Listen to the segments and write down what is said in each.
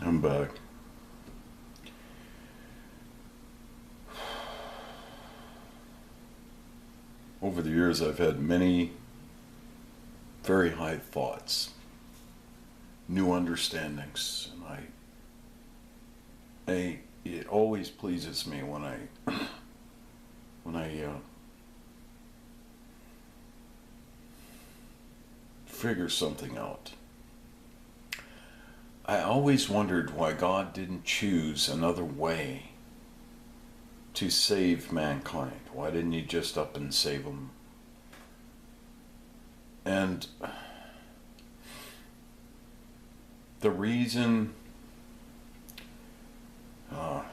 I'm back. Over the years, I've had many very high thoughts, new understandings, and it always pleases me when I figure something out. I always wondered why God didn't choose another way to save mankind. Why didn't he just up and save them? And the reason uh,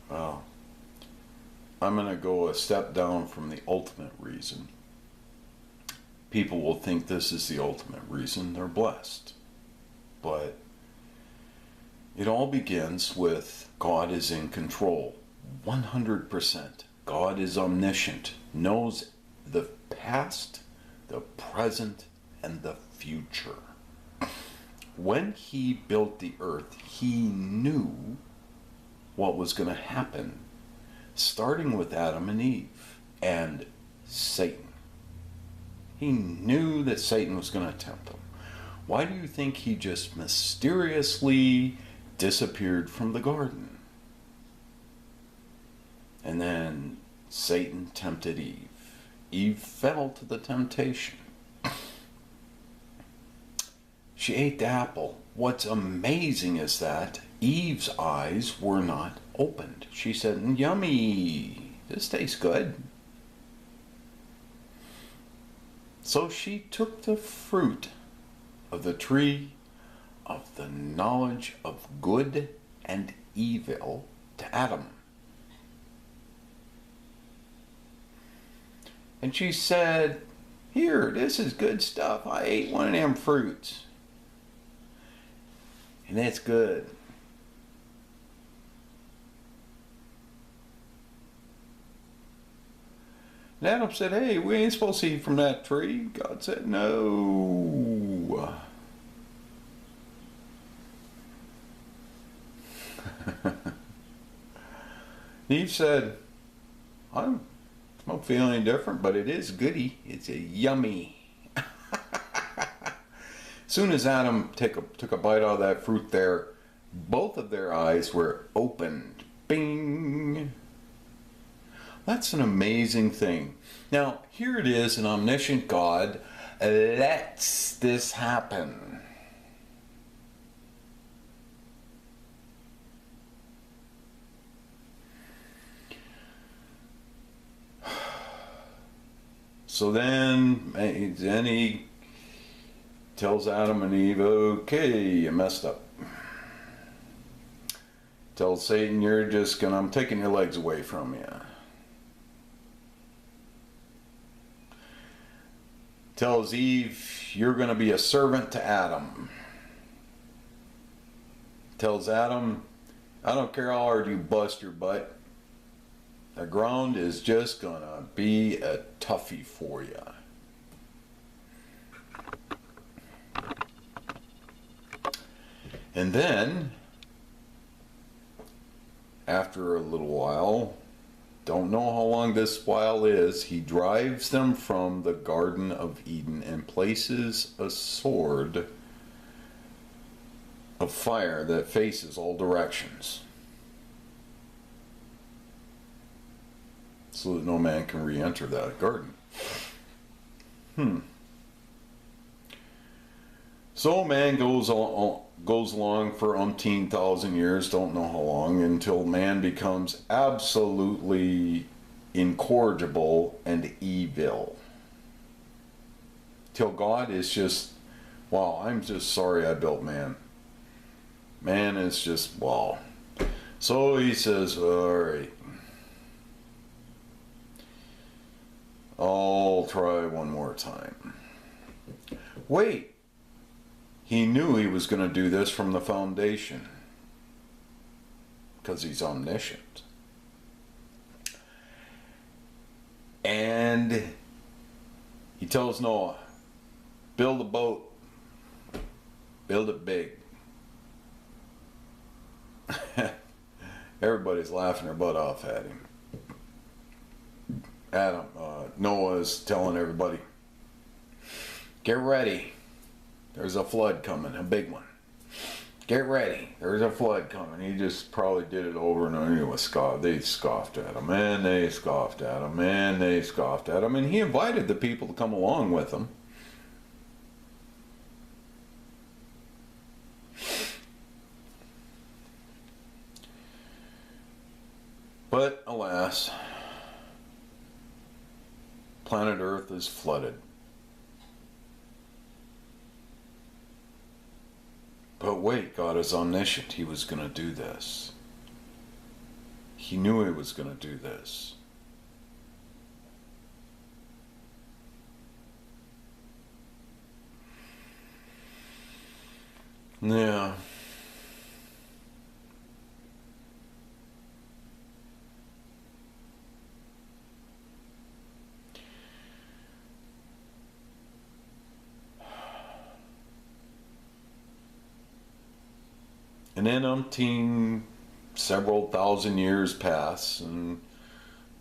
well, I'm going to go a step down from the ultimate reason. People will think this is the ultimate reason they're blessed. But it all begins with God is in control. 100%. God is omniscient, knows the past, the present, and the future. When he built the earth, he knew what was going to happen, starting with Adam and Eve and Satan. He knew that Satan was going to tempt him. Why do you think he just mysteriously disappeared from the garden? And then Satan tempted Eve. Eve fell to the temptation. She ate the apple. What's amazing is that Eve's eyes were not opened. She said, "Yummy, this tastes good." So she took the fruit of the tree of the knowledge of good and evil to Adam. And she said, "Here, this is good stuff. I ate one of them fruits. And it's good." And Adam said, "Hey, we ain't supposed to eat from that tree." God said, "No." Eve said, I don't feel any different, but it is goody. It's a yummy. Soon as Adam took a bite out of that fruit there, both of their eyes were opened. Bing! That's an amazing thing. Now, here it is, an omniscient God lets this happen. So then he tells Adam and Eve, "Okay, you messed up." Tells Satan, I'm taking your legs away from you. Tells Eve, "You're going to be a servant to Adam." Tells Adam, "I don't care how hard you bust your butt. The ground is just going to be a toughie for you." And then, after a little while, don't know how long this while is, he drives them from the Garden of Eden and places a sword of fire that faces all directions, so that no man can re-enter that garden. So man goes along for umpteen thousand years, don't know how long, until man becomes absolutely incorrigible and evil. Till God is just, wow, I'm just sorry I built man. Man is just, wow. So he says, all right, I'll try one more time. Wait. He knew he was going to do this from the foundation, because he's omniscient. And he tells Noah, build a boat, build it big. Everybody's laughing their butt off at him. Noah is telling everybody, get ready, there's a flood coming, a big one. Get ready, there's a flood coming. He just probably did it over and over. They scoffed at him, and they scoffed at him, and they scoffed at him, and he invited the people to come along with him. But alas, planet Earth is flooded. But wait, God is omniscient. He was going to do this. He knew he was going to do this. Yeah. And then several thousand years pass, and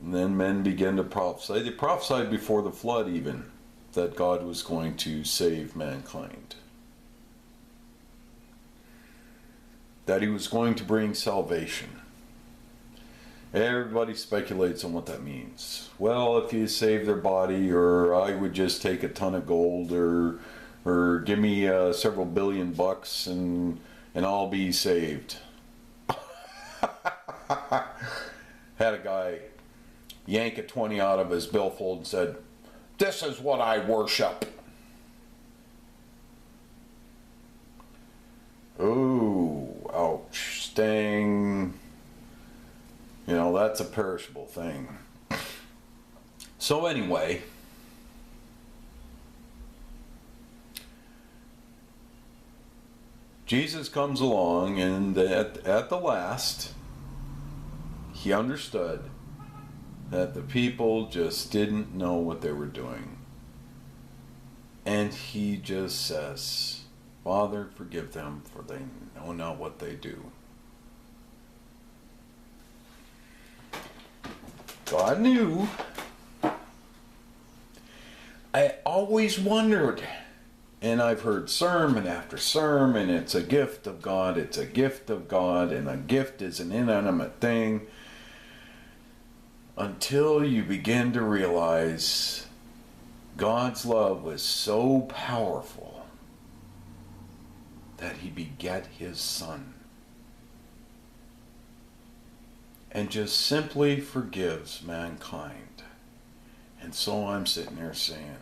then men begin to prophesy. They prophesied before the flood even that God was going to save mankind. That he was going to bring salvation. Everybody speculates on what that means. Well, if you save their body, or I would just take a ton of gold, or give me several $billion and I'll be saved. Had a guy yank a 20 out of his billfold and said, "This is what I worship." Ooh, ouch, sting. You know, that's a perishable thing. So anyway, Jesus comes along, and at the last, he understood that the people just didn't know what they were doing. And he just says, "Father, forgive them, for they know not what they do." God knew. I always wondered, and I've heard sermon after sermon, it's a gift of God, it's a gift of God, and a gift is an inanimate thing, until you begin to realize God's love was so powerful that he begat his Son, and just simply forgives mankind. And so I'm sitting there saying,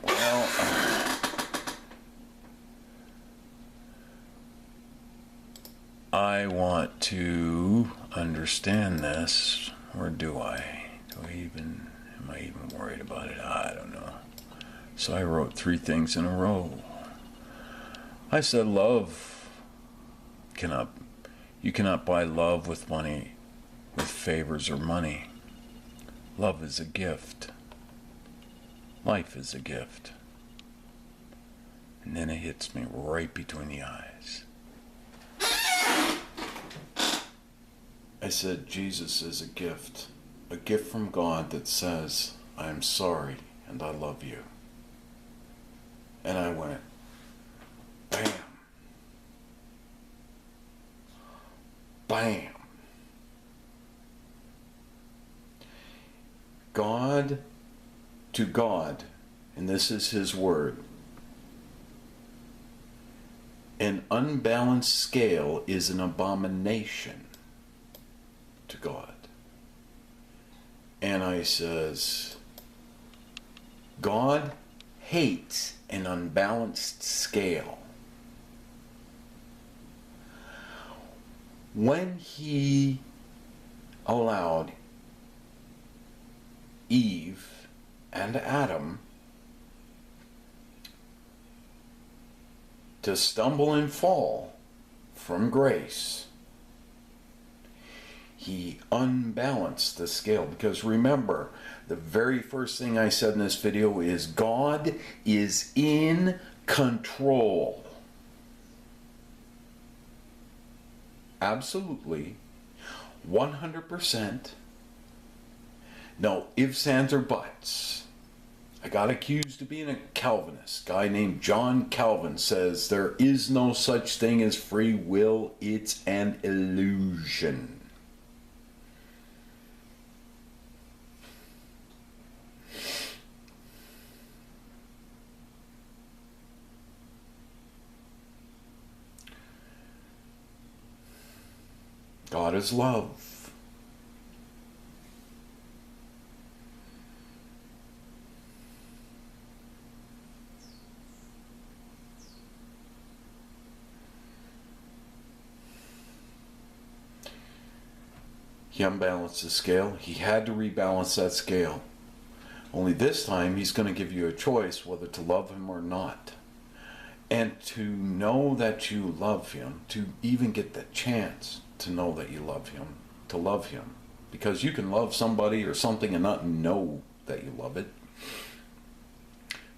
well, I want to understand this, or do I? Am I even worried about it? I don't know. So I wrote 3 things in a row. I said you cannot buy love with money, with favors or money. Love is a gift. Life is a gift. And then it hits me right between the eyes. I said, Jesus is a gift from God that says, I am sorry and I love you. And I went, bam. Bam. God to God, and this is his word, an unbalanced scale is an abomination to God. And I says, God hates an unbalanced scale. When he allowed Eve and Adam to stumble and fall from grace, He unbalanced the scale. Because remember, the very first thing I said in this video is God is in control. Absolutely. 100%. No ifs, ands, or buts. I got accused of being a Calvinist. A guy named John Calvin says there is no such thing as free will. It's an illusion. God is love. He unbalanced the scale. He had to rebalance that scale. Only this time he's going to give you a choice whether to love him or not. And to know that you love him, to even get the chance to know that you love him, to love him. Because you can love somebody or something and not know that you love it.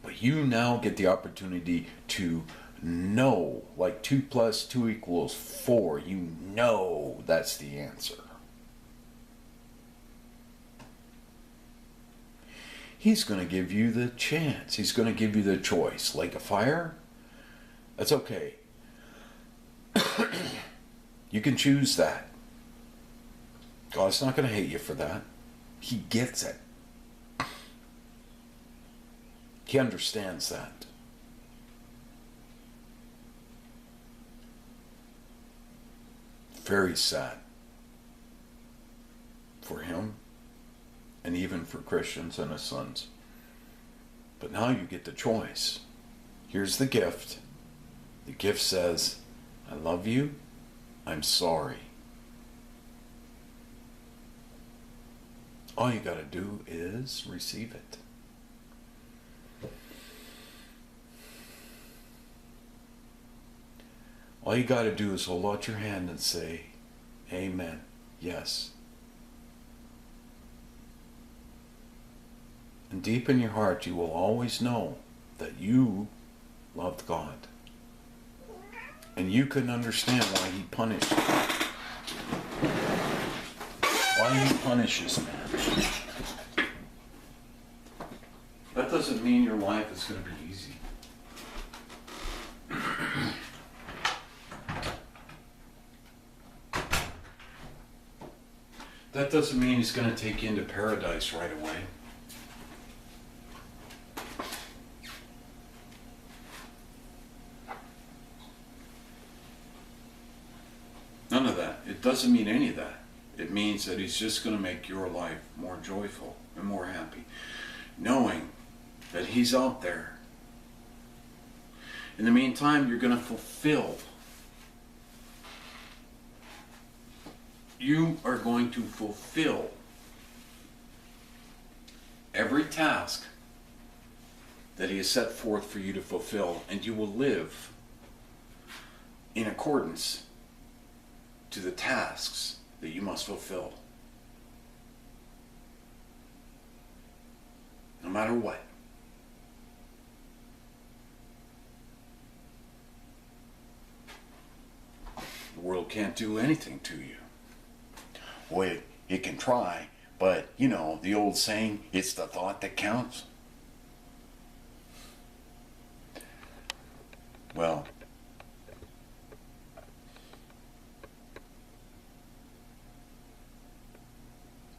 But you now get the opportunity to know, like 2 + 2 = 4. You know that's the answer. He's going to give you the chance. He's going to give you the choice. Like a fire? That's okay. You can choose that. God's not going to hate you for that. He gets it. He understands that. Very sad for him. And even for Christians and his sons. But now you get the choice. Here's the gift. The gift says, I love you. I'm sorry. All you got to do is receive it. All you got to do is hold out your hand and say, Amen. Yes. And deep in your heart, you will always know that you loved God. And you can understand why he punished you. Why he punishes man. That doesn't mean your life is going to be easy. That doesn't mean he's going to take you into paradise right away. None of that. It doesn't mean any of that. It means that he's just going to make your life more joyful and more happy, knowing that he's out there. In the meantime, you're going to fulfill. You are going to fulfill every task that he has set forth for you to fulfill, and you will live in accordance to the tasks that you must fulfill. No matter what. The world can't do anything to you. Well, it can try, but you know, the old saying, it's the thought that counts. Well,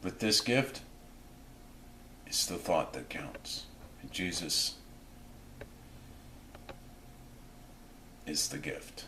with this gift, it's the thought that counts. And Jesus is the gift.